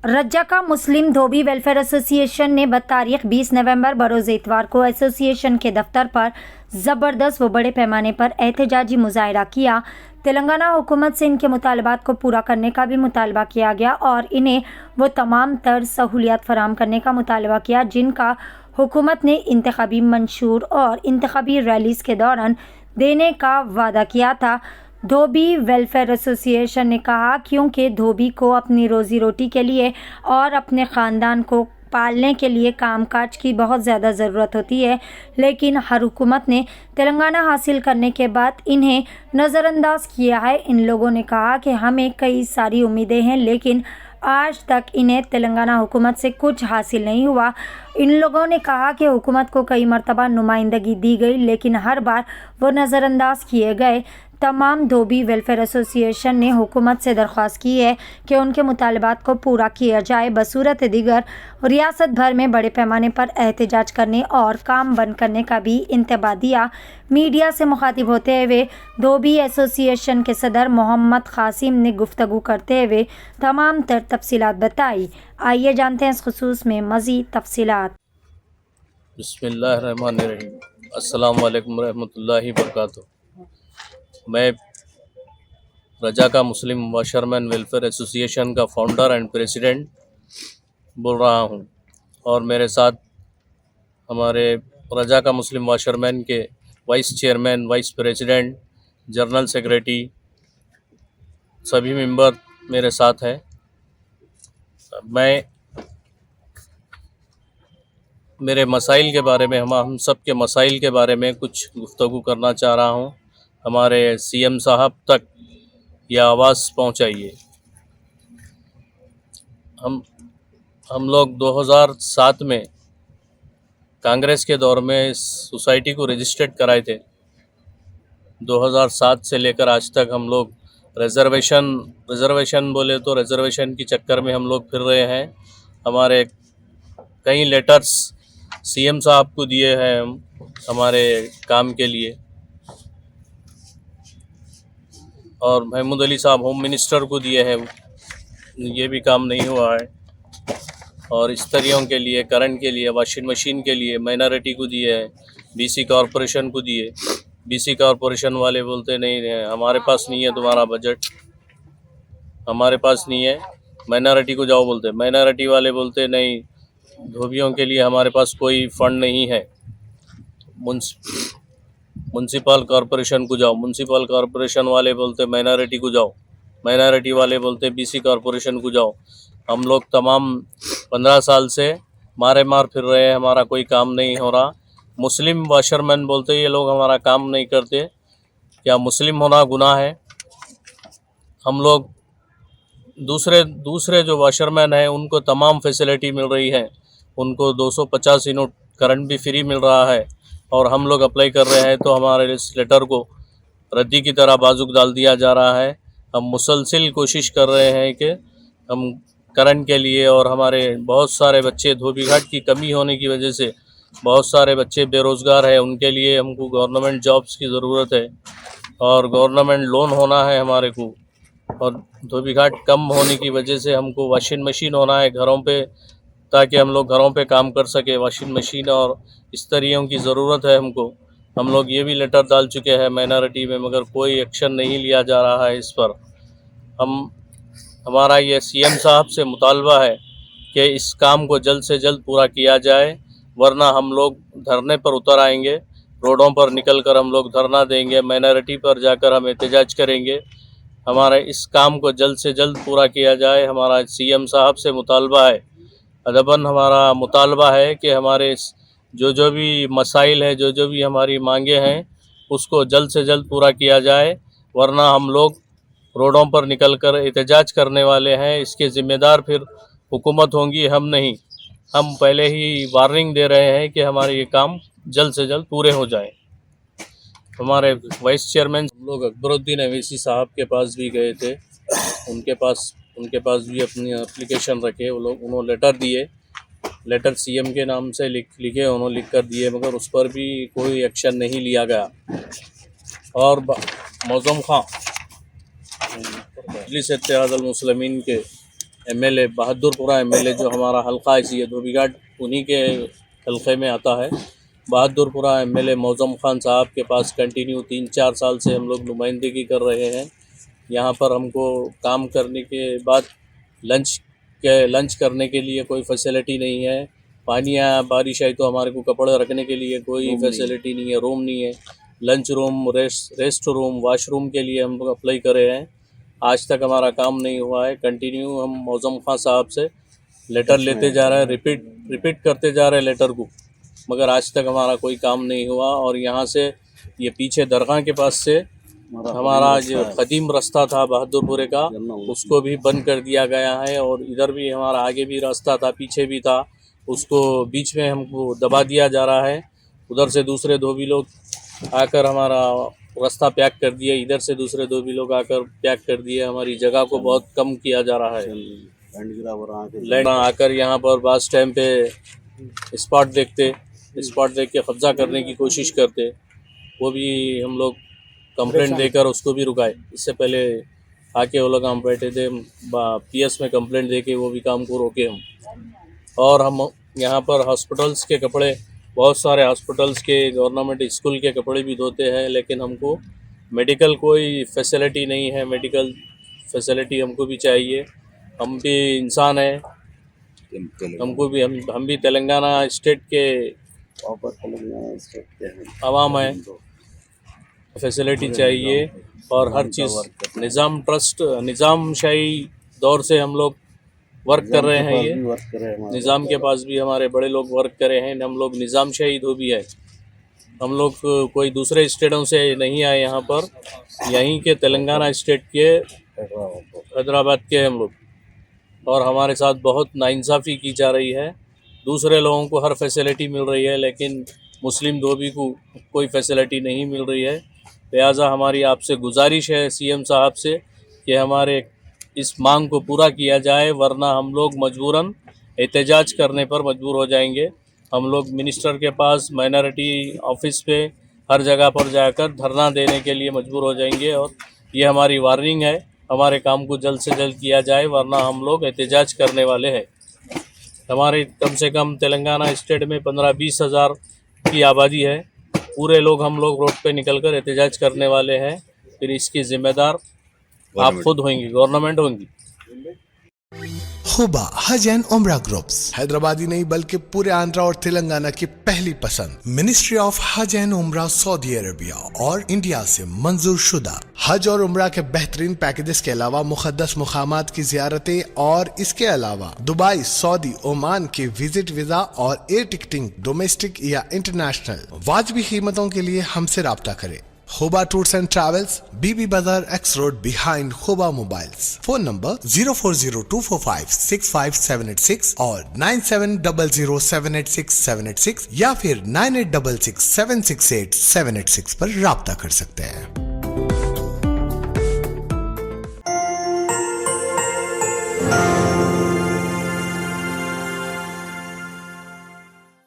रज्जाका मुस्लिम धोबी welfare association ने तारीख 20 नवंबर बरोज़ इतवार को एसोसिएशन के दफ्तर पर ज़बरदस्त व बड़े पैमाने पर एहतजाजी मुजाहरा किया। तेलंगाना हुकूमत से इनके मुतालबात को पूरा करने का भी मुतालबा किया गया और इन्हें वो तमाम तर सहूलियात फराहम करने का मुतालबा किया जिनका हुकूमत ने इंतखाबी मंशूर और इंतखाबी रैलीज़ के दौरान देने का वादा किया था। धोबी वेलफेयर एसोसिएशन ने कहा क्योंकि धोबी को अपनी रोज़ी रोटी के लिए और अपने ख़ानदान को पालने के लिए कामकाज की बहुत ज़्यादा ज़रूरत होती है, लेकिन हर हुकूमत ने तेलंगाना हासिल करने के बाद इन्हें नज़रअंदाज किया है। इन लोगों ने कहा कि हमें कई सारी उम्मीदें हैं लेकिन आज तक इन्हें तेलंगाना हुकूमत से कुछ हासिल नहीं हुआ। इन लोगों ने कहा कि हुकूमत को कई मरतबा नुमाइंदगी दी गई लेकिन हर बार वो नज़रअंदाज किए गए। तमाम धोबी वेलफेयर एसोसिएशन ने हुकूमत से दरख्वास्त की है कि उनके मुतालबात को पूरा किया जाए। बसूरत दीगर रियासत भर में बड़े पैमाने पर एहतजाज करने और काम बंद करने का भी इंतबा दिया। मीडिया से मुखातिब होते हुए धोबी एसोसिएशन के सदर मोहम्मद कासिम ने गुफ्तगू करते हुए तमाम तर तफसीलात बताई। आइए जानते हैं इस खुसूस में मज़ीद तफसीलात। बिस्मिल्लाहिर्रहमानिर्रहीम। अस्सलाम वालेकुम रहमतुल्लाहि वबरकातुहू। मैं रज़ाका मुस्लिम वाशरमैन वेलफेयर एसोसिएशन का फाउंडर एंड प्रेसिडेंट बोल रहा हूं और मेरे साथ हमारे रज़ाका मुस्लिम वाशरमैन के vice chairman, vice president, general secretary सभी मेंबर मेरे साथ हैं। मैं मेरे मसाइल के बारे में हम सब के मसाइल के बारे में कुछ गुफ्तगू करना चाह रहा हूं। हमारे सीएम साहब तक यह आवाज़ पहुंचाइए। हम लोग 2007 में कांग्रेस के दौर में इस सोसाइटी को रजिस्टर्ड कराए थे। 2007 से लेकर आज तक हम लोग रिज़र्वेशन बोले तो रिज़र्वेशन के चक्कर में हम लोग फिर रहे हैं। हमारे कई लेटर्स सीएम साहब को दिए हैं हम हमारे काम के लिए, और महमूद अली साहब होम मिनिस्टर को दिए हैं, ये भी काम नहीं हुआ है। और स्त्रियों के लिए, करंट के लिए, वॉशिंग मशीन के लिए माइनॉरिटी को दिए हैं, बीसी कॉरपोरेशन को दिए। बीसी कॉरपोरेशन वाले बोलते नहीं है हमारे पास नहीं है तुम्हारा बजट, हमारे पास नहीं है, माइनॉरिटी को जाओ बोलते। माइनॉरिटी वाले बोलते नहीं, धोबियों के लिए हमारे पास कोई फ़ंड नहीं है, म्यूनसिपल कॉरपोरेशन को जाओ। म्यूनसिपल कॉरपोरेशन वाले बोलते माइनॉरिटी को जाओ, माइनॉरिटी वाले बोलते बीसी कॉरपोरेशन को जाओ। हम लोग तमाम 15 साल से मार फिर रहे हैं, हमारा कोई काम नहीं हो रहा। मुस्लिम वाशरमैन बोलते ये लोग हमारा काम नहीं करते, क्या मुस्लिम होना गुनाह है? हम लोग दूसरे जो वाशरमैन हैं उनको तमाम फैसिलिटी मिल रही है, उनको 250 यूनिट करंट भी फ्री मिल रहा है, और हम लोग अप्लाई कर रहे हैं तो हमारे इस लेटर को रद्दी की तरह बाजुक डाल दिया जा रहा है। हम मुसलसिल कोशिश कर रहे हैं कि हम करंट के लिए, और हमारे बहुत सारे बच्चे धोबी घाट की कमी होने की वजह से बहुत सारे बच्चे बेरोज़गार हैं, उनके लिए हमको गवर्नमेंट जॉब्स की ज़रूरत है और गवर्नमेंट लोन होना है हमारे को। और धोबी घाट कम होने की वजह से हमको वॉशिंग मशीन होना है घरों पे, ताकि हम लोग घरों पे काम कर सके। वॉशिंग मशीन और स्त्रियों की ज़रूरत है हमको। हम लोग ये भी लेटर डाल चुके हैं माइनॉरिटी में, मगर कोई एक्शन नहीं लिया जा रहा है इस पर। हमारा ये सीएम साहब से मुतालबा है कि इस काम को जल्द से जल्द पूरा किया जाए, वरना हम लोग धरने पर उतर आएंगे। रोडों पर निकल कर हम लोग धरना देंगे, माइनॉरिटी पर जाकर हम एहतजाज करेंगे। हमारे इस काम को जल्द से जल्द पूरा किया जाए, हमारा सीएम साहब से मुतालबा है। अदबन हमारा मुतालबा है कि हमारे जो भी मसाइल है, जो भी हमारी मांगे हैं, उसको जल्द से जल्द पूरा किया जाए, वरना हम लोग रोडों पर निकलकर एहतजाज करने वाले हैं। इसके ज़िम्मेदार फिर हुकूमत होंगी, हम नहीं। हम पहले ही वार्निंग दे रहे हैं कि हमारे ये काम जल्द से जल्द पूरे हो जाएं। हमारे वाइस चेयरमैन हम लोग अकबरुद्दीन अवैसी साहब के पास भी गए थे, उनके पास भी अपनी एप्लीकेशन रखे। उन्होंने लेटर दिए, लेटर सीएम के नाम से लिखे, उन्होंने लिख कर दिए, मगर उस पर भी कोई एक्शन नहीं लिया गया। और मौज़ूम खां मजलिस इत्तेहादुल मुस्लिमीन के एमएलए बहादुरपुरा एमएलए जो हमारा हल्का है धोबीघाट उन्हीं के हल्के में आता है। बहादुरपुरा एमएलए मौजम खान साहब के पास कंटिन्यू 3-4 साल से हम लोग नुमाइंदगी कर रहे हैं। यहाँ पर हमको काम करने के बाद लंच करने के लिए कोई फैसिलिटी नहीं है। पानी आया बारिश आई तो हमारे को कपड़े रखने के लिए कोई फैसिलिटी नहीं है, रूम नहीं है। Lunch room, rest room, washroom के लिए हम लोग अप्लाई करे हैं। आज तक हमारा काम नहीं हुआ है। कंटिन्यू हम मौजम खान साहब से लेटर लेते जा रहे हैं, रिपीट करते जा रहे हैं लेटर को, मगर आज तक हमारा कोई काम नहीं हुआ। और यहाँ से ये पीछे दरगाह के पास से हमारा जो कदीम रास्ता था बहादुरपुरे का, उसको भी बंद कर दिया गया है। और इधर भी हमारा आगे भी रास्ता था, पीछे भी था, उसको बीच में हमको दबा दिया जा रहा है। उधर से दूसरे धोबी लोग आकर हमारा रास्ता पैक कर दिया, इधर से दूसरे धोबी लोग आकर पैक कर दिए। हमारी जगह को बहुत कम किया जा रहा है। लैंड आकर यहाँ पर बस टाइम पे स्पॉट देख के कब्जा करने की कोशिश करते, वो भी हम लोग कंप्लेंट देकर उसको भी रुकाए। इससे पहले आके वो लोग हम बैठे थे, पीएस में कंप्लेंट देके वो भी काम को रोके हम। और हम यहाँ पर हॉस्पिटल्स के कपड़े, बहुत सारे हॉस्पिटल्स के, गवर्नमेंट स्कूल के कपड़े भी धोते हैं, लेकिन हमको मेडिकल कोई फैसिलिटी नहीं है। मेडिकल फैसिलिटी हमको भी चाहिए। हम भी इंसान हैं, हमको भी हम भी तेलंगाना स्टेट के आवाम हैं। फैसिलिटी चाहिए और हर चीज़ निज़ामशाही दौर से हम लोग वर्क कर रहे हैं। ये निज़ाम के पास भी हमारे बड़े लोग वर्क करे हैं। हम लोग निज़ामशाही धोबी है। हम लोग कोई दूसरे स्टेटों से नहीं आए यहाँ पर, यहीं के तेलंगाना स्टेट के हैदराबाद के हम लोग। और हमारे साथ बहुत नाइंसाफ़ी की जा रही है। दूसरे लोगों को हर फैसिलिटी मिल रही है, लेकिन मुस्लिम धोबी को कोई फैसिलिटी नहीं मिल रही है। लिहाजा हमारी आपसे गुजारिश है सीएम साहब से कि हमारे इस मांग को पूरा किया जाए, वरना हम लोग मजबूरन एहतजाज करने पर मजबूर हो जाएंगे। हम लोग मिनिस्टर के पास, माइनॉरिटी ऑफिस पे, हर जगह पर जाकर धरना देने के लिए मजबूर हो जाएंगे। और ये हमारी वार्निंग है, हमारे काम को जल्द से जल्द किया जाए, वरना हम लोग एहतजाज करने वाले हैं। हमारे कम से कम तेलंगाना स्टेट में 15-20 हज़ार की आबादी है। पूरे लोग हम लोग रोड पे निकलकर एहतजाज करने वाले हैं। फिर इसकी जिम्मेदार आप खुद होंगी, गवर्नमेंट होंगी। हुबा हज एंड उम्रा ग्रुप्स हैदराबादी नहीं बल्कि पूरे आंध्रा और तेलंगाना की पहली पसंद। मिनिस्ट्री ऑफ हज एंड उम्रा सऊदी अरेबिया और इंडिया से मंजूर शुदा। हज और उम्रा के बेहतरीन पैकेजेस के अलावा मुकद्दस मुकामात की जियारतें और इसके अलावा दुबई, सऊदी, ओमान के विजिट वीजा और एयर टिकटिंग डोमेस्टिक या इंटरनेशनल वाजिबी कीमतों के लिए हमसे राब्ता करें। Huba Tours and Travels, BB Bazar X Road behind Huba Mobiles. Phone number 0402456576 और 9700786786 या फिर 9866768786 पर राब्ता कर सकते हैं।